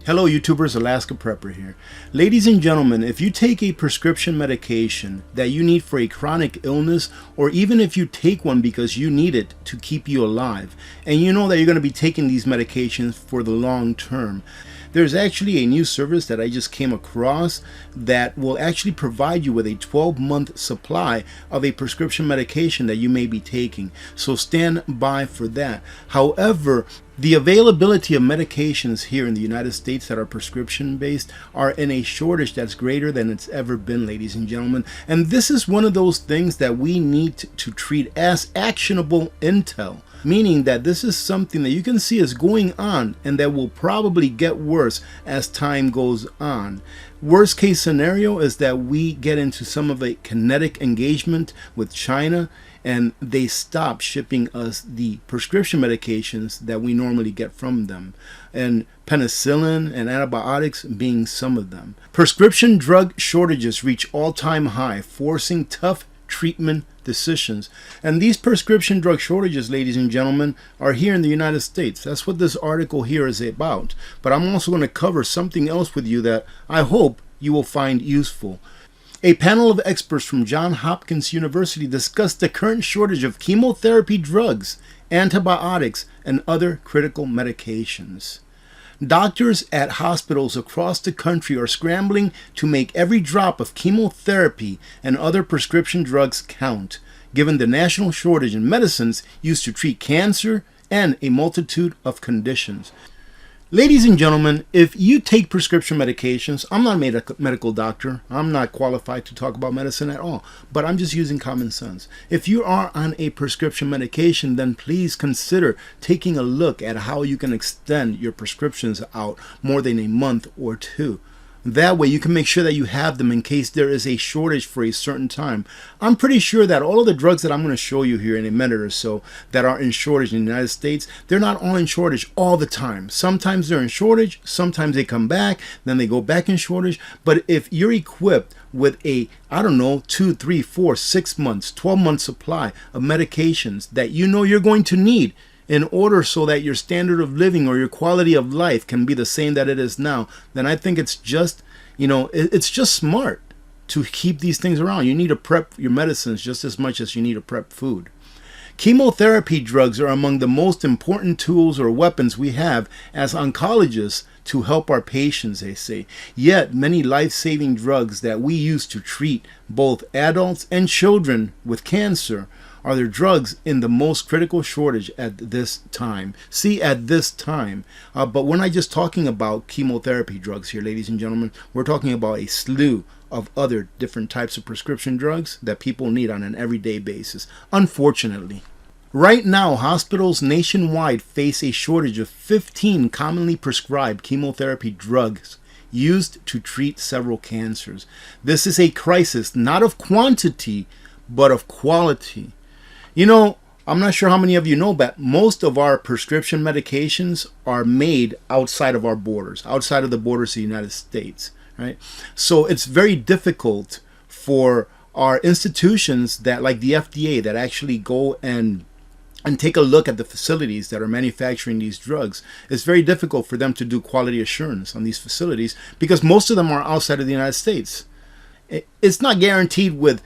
Hello YouTubers, Alaska Prepper here. Ladies and gentlemen, if you take a prescription medication that you need for a chronic illness, or even if you take one because you need it to keep you alive, and you know that you're going to be taking these medications for the long term, there's actually a new service that I just came across that will actually provide you with a 12-month supply of a prescription medication that you may be taking. So stand by for that. However, the availability of medications here in the United States that are prescription based are in a shortage that's greater than it's ever been, ladies and gentlemen. And this is one of those things that we need to treat as actionable intel. Meaning that this is something that you can see is going on and that will probably get worse as time goes on. Worst case scenario is that we get into some of a kinetic engagement with China and they stop shipping us the prescription medications that we normally get from them, and penicillin and antibiotics being some of them. Prescription drug shortages reach all-time high, forcing tough treatment decisions. And these prescription drug shortages, ladies and gentlemen, are here in the United States. That's what this article here is about. But I'm also going to cover something else with you that I hope you will find useful. A panel of experts from Johns Hopkins University discussed the current shortage of chemotherapy drugs, antibiotics, and other critical medications. Doctors at hospitals across the country are scrambling to make every drop of chemotherapy and other prescription drugs count, given the national shortage in medicines used to treat cancer and a multitude of conditions. Ladies and gentlemen, if you take prescription medications, I'm not a medical doctor. I'm not qualified to talk about medicine at all, but I'm just using common sense. If you are on a prescription medication, then please consider taking a look at how you can extend your prescriptions out more than a month or two. That way you can make sure that you have them in case there is a shortage for a certain time. I'm pretty sure that all of the drugs that I'm going to show you here in a minute or so that are in shortage in the United States, they're not all in shortage all the time. Sometimes they're in shortage, sometimes they come back, then they go back in shortage. But if you're equipped with a, 2, 3, 4, 6 months, 12-month supply of medications that you know you're going to need in order so that your standard of living or your quality of life can be the same that it is now, then I think it's just, it's just smart to keep these things around. You need to prep your medicines just as much as you need to prep food. Chemotherapy drugs are among the most important tools or weapons we have as oncologists to help our patients, they say. Yet, many life-saving drugs that we use to treat both adults and children with cancer are there drugs in the most critical shortage at this time. See, at this time. But we're not just talking about chemotherapy drugs here, ladies and gentlemen. We're talking about a slew of other different types of prescription drugs that people need on an everyday basis, unfortunately. Right now, hospitals nationwide face a shortage of 15 commonly prescribed chemotherapy drugs used to treat several cancers. This is a crisis not of quantity, but of quality. I'm not sure how many of you know, but most of our prescription medications are made outside of our borders, outside of the borders of the United States, right? So it's very difficult for our institutions that, like the FDA, that actually go and take a look at the facilities that are manufacturing these drugs. It's very difficult for them to do quality assurance on these facilities because most of them are outside of the United States. It's not guaranteed with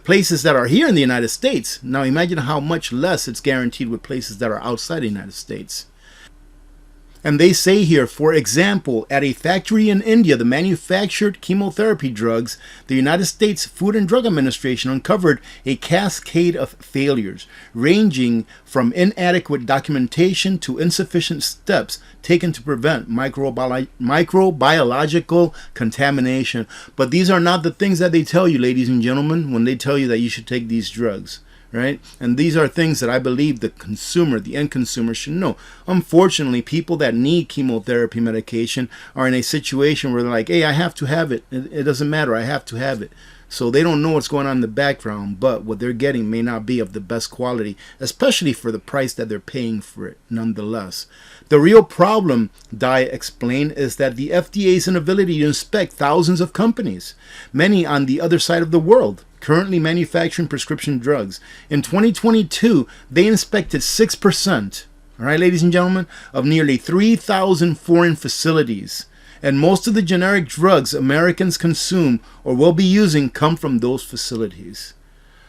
places that are here in the United States. Now imagine how much less it's guaranteed with places that are outside the United States. And they say here, for example, at a factory in India, the manufactured chemotherapy drugs, the United States Food and Drug Administration uncovered a cascade of failures, ranging from inadequate documentation to insufficient steps taken to prevent microbiological contamination. But these are not the things that they tell you, ladies and gentlemen, when they tell you that you should take these drugs. Right? And these are things that I believe the consumer, the end consumer, should know. Unfortunately, people that need chemotherapy medication are in a situation where they're like, hey, I have to have it. It doesn't matter. I have to have it. So they don't know what's going on in the background, but what they're getting may not be of the best quality, especially for the price that they're paying for it, nonetheless. The real problem, Dye explained, is that the FDA's inability to inspect thousands of companies, many on the other side of the world, currently manufacturing prescription drugs. In 2022, they inspected 6%, all right, ladies and gentlemen, of nearly 3,000 foreign facilities. And most of the generic drugs Americans consume or will be using come from those facilities.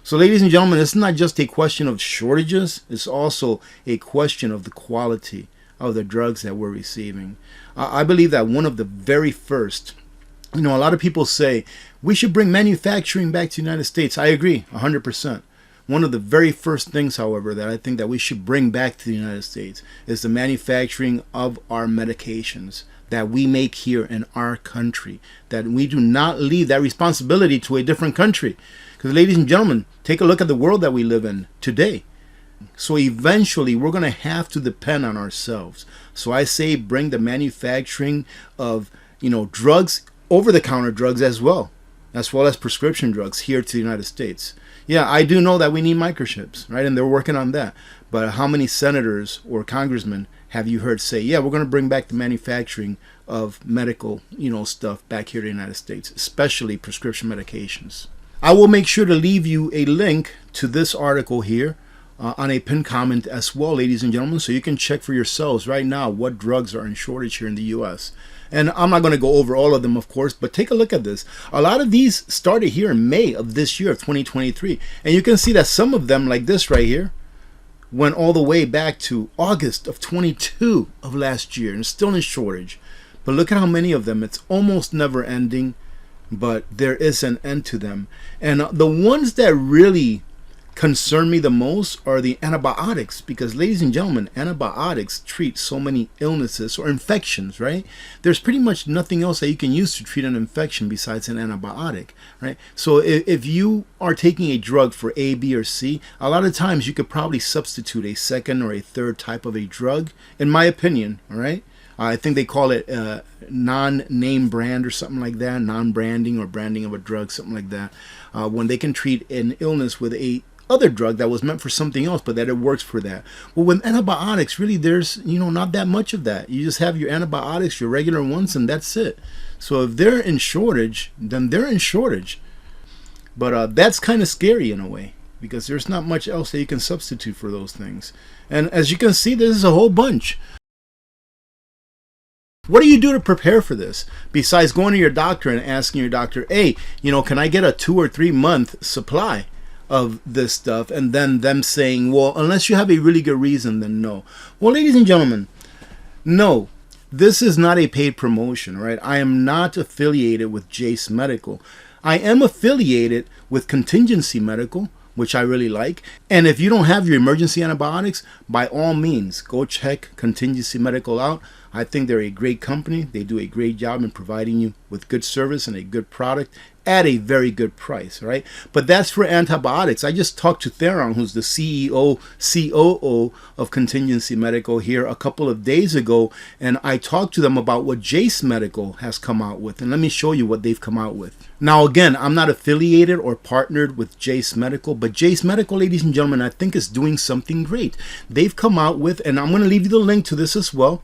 So ladies and gentlemen, it's not just a question of shortages, it's also a question of the quality of the drugs that we're receiving. I believe that one of the very first, a lot of people say we should bring manufacturing back to the United States. I agree 100%. One of the very first things, however, that I think that we should bring back to the United States is the manufacturing of our medications that we make here in our country, that we do not leave that responsibility to a different country. Because ladies and gentlemen, take a look at the world that we live in today. So eventually we're going to have to depend on ourselves. So I say bring the manufacturing of, drugs, over-the-counter drugs as well as prescription drugs here to the United States. Yeah, I do know that we need microchips, right? And they're working on that. But how many senators or congressmen have you heard say, yeah, we're going to bring back the manufacturing of medical, stuff back here to the United States, especially prescription medications? I will make sure to leave you a link to this article here on a pinned comment as well, ladies and gentlemen, so you can check for yourselves right now what drugs are in shortage here in the U.S. And I'm not going to go over all of them, of course, but take a look at this. A lot of these started here in May of this year, of 2023. And you can see that some of them, like this right here, went all the way back to August of 22 of last year and still in shortage. But look at how many of them. It's almost never ending, but there is an end to them. And the ones that really concern me the most are the antibiotics, because ladies and gentlemen, antibiotics treat so many illnesses or infections, right? There's pretty much nothing else that you can use to treat an infection besides an antibiotic, right? So if you are taking a drug for A, B, or C, a lot of times you could probably substitute a second or a third type of a drug, in my opinion, all right? I think they call it non-name brand or something like that, non-branding or branding of a drug, something like that, when they can treat an illness with a other drug that was meant for something else, but that it works for that. Well, with antibiotics, really, there's not that much of that. You just have your antibiotics, your regular ones, and that's it. So if they're in shortage, then they're in shortage. But that's kind of scary in a way, because there's not much else that you can substitute for those things. And as you can see, there's a whole bunch. What do you do to prepare for this? Besides going to your doctor and asking your doctor, hey, can I get a 2 or 3 month supply of this stuff? And then them saying, well, unless you have a really good reason, then no. Well, ladies and gentlemen, no, this is not a paid promotion, right? I am not affiliated with Jace Medical. I am affiliated with Contingency Medical, which I really like. And if you don't have your emergency antibiotics, by all means, go check Contingency Medical out. I think they're a great company. They do a great job in providing you with good service and a good product at a very good price, right? But that's for antibiotics. I just talked to Theron, who's the CEO, COO of Contingency Medical here a couple of days ago, and I talked to them about what Jace Medical has come out with, and let me show you what they've come out with. Now, again, I'm not affiliated or partnered with Jace Medical, but Jace Medical, ladies and gentlemen, I think is doing something great. They've come out with, and I'm going to leave you the link to this as well,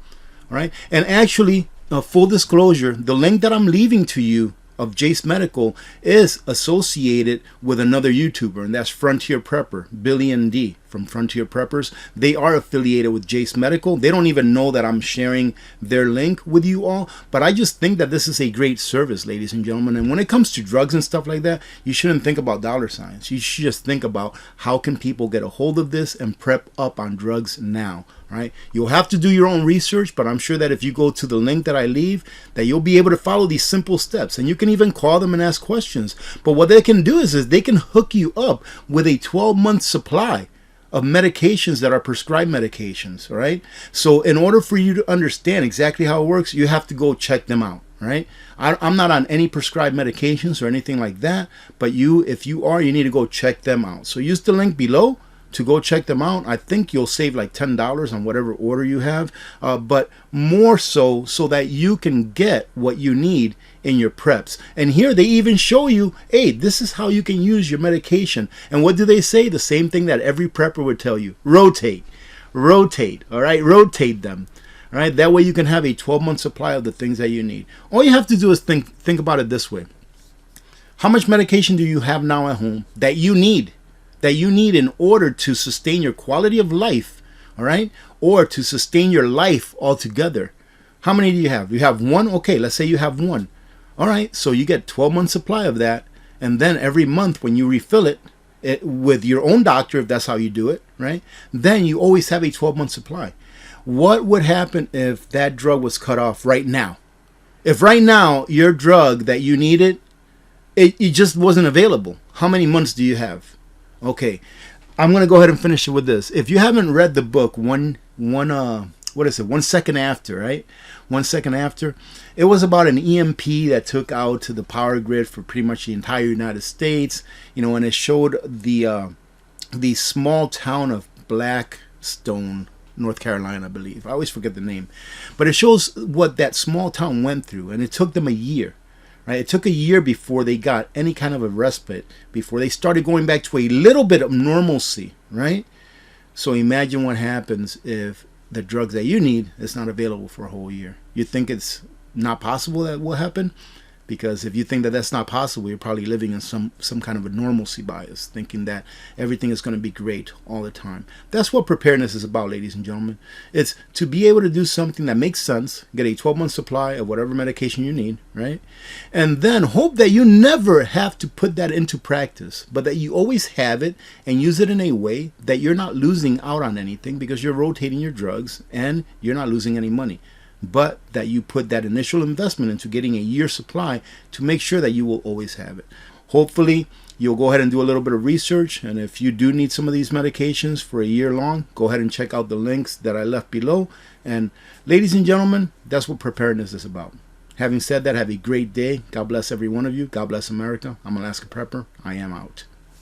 all right? And actually, full disclosure, the link that I'm leaving to you of Jace Medical is associated with another YouTuber, and that's Frontier Prepper, Billy and D from Frontier Preppers. They are affiliated with Jace Medical. They don't even know that I'm sharing their link with you all, but I just think that this is a great service, ladies and gentlemen. And when it comes to drugs and stuff like that, you shouldn't think about dollar signs. You should just think about how can people get a hold of this and prep up on drugs now, right? You'll have to do your own research, but I'm sure that if you go to the link that I leave, that you'll be able to follow these simple steps, and you can even call them and ask questions. But what they can do is they can hook you up with a 12-month supply of medications that are prescribed medications, all right? So in order for you to understand exactly how it works, you have to go check them out, right? I'm not on any prescribed medications or anything like that, but if you are, you need to go check them out. So use the link below to go check them out. I think you'll save like $10 on whatever order you have, but more so that you can get what you need in your preps. And here they even show you, hey, this is how you can use your medication. And what do they say? The same thing that every prepper would tell you: rotate, all right? Rotate them, all right? That way you can have a 12-month supply of the things that you need. All you have to do is think about it this way. How much medication do you have now at home that you need in order to sustain your quality of life, all right? Or to sustain your life altogether, How many do you have? You have one? Okay, let's say you have one. All right, so you get 12 months supply of that. And then every month when you refill it, with your own doctor, if that's how you do it, right? Then you always have a 12-month supply. What would happen if that drug was cut off right now? If right now your drug that you needed, it just wasn't available, how many months do you have? Okay, I'm gonna go ahead and finish it with this. If you haven't read the book, what is it? 1 Second After, right? 1 Second After. It was about an EMP that took out the power grid for pretty much the entire United States. You know, and it showed the small town of Blackstone, North Carolina, I believe. I always forget the name. But it shows what that small town went through, and it took them a year. Right? It took a year before they got any kind of a respite, before they started going back to a little bit of normalcy, right? So imagine what happens if the drugs that you need is not available for a whole year. You think it's not possible that will happen? Because if you think that that's not possible, you're probably living in some kind of a normalcy bias, thinking that everything is going to be great all the time. That's what preparedness is about, ladies and gentlemen. It's to be able to do something that makes sense, get a 12-month supply of whatever medication you need, right? And then hope that you never have to put that into practice, but that you always have it and use it in a way that you're not losing out on anything because you're rotating your drugs and you're not losing any money. But that you put that initial investment into getting a year's supply to make sure that you will always have it. Hopefully, you'll go ahead and do a little bit of research. And if you do need some of these medications for a year long, go ahead and check out the links that I left below. And ladies and gentlemen, that's what preparedness is about. Having said that, have a great day. God bless every one of you. God bless America. I'm Alaska Prepper. I am out.